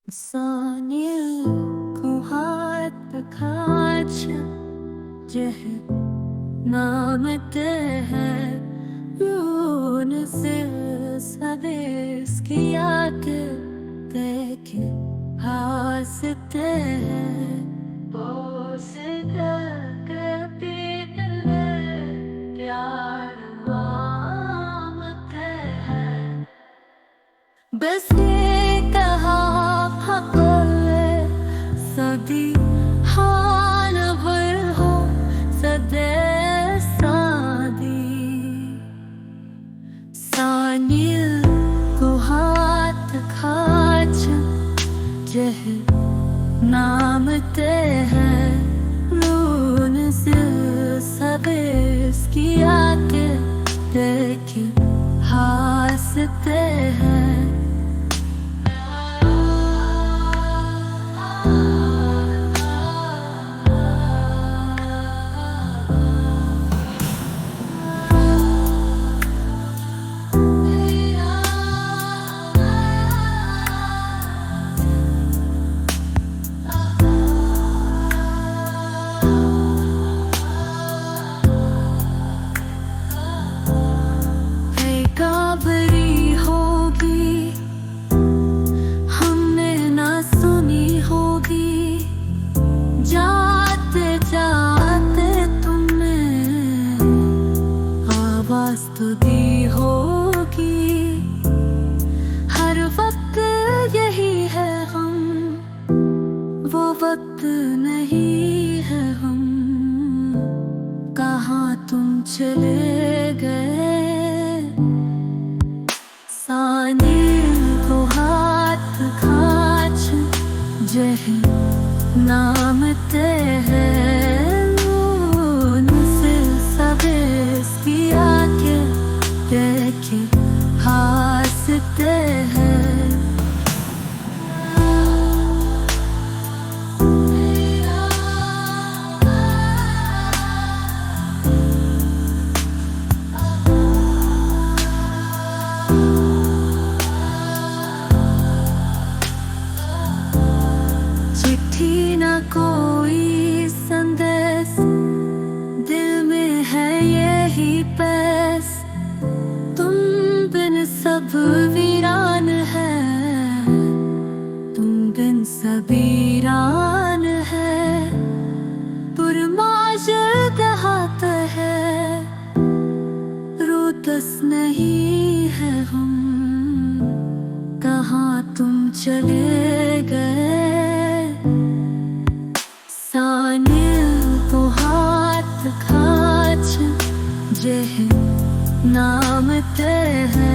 Saniye kuhat kaç ceh namte hai yun se sabes kiya ke देखे हंसते हैं बोस कभी दिल में प्यार मांगते हैं बस ये कहा हक सदी हाल भर हो सदे सादी सानिल को हाथ खाच जह नाम ते है नून से सबस किया के देखे हंसते हैं काबरी होगी हमने ना सुनी होगी जाते जाते तुमने आवाज तो दी होगी हर वक्त यही है हम वो वक्त नहीं है हम कहाँ तुम चले गए सानिल को हाथ खाच जह नाम ते है उनसे सबस किया के देखे हंसते हैं चिट्ठी ना कोई संदेश दिल में है यही पैस तुम बिन सब वीरान है तुम बिन सब वीरान है पुरमाज दहात है रोतस नहीं है हम कहाँ तुम चले गए सानिल को हाथ खाच जह नाम ते है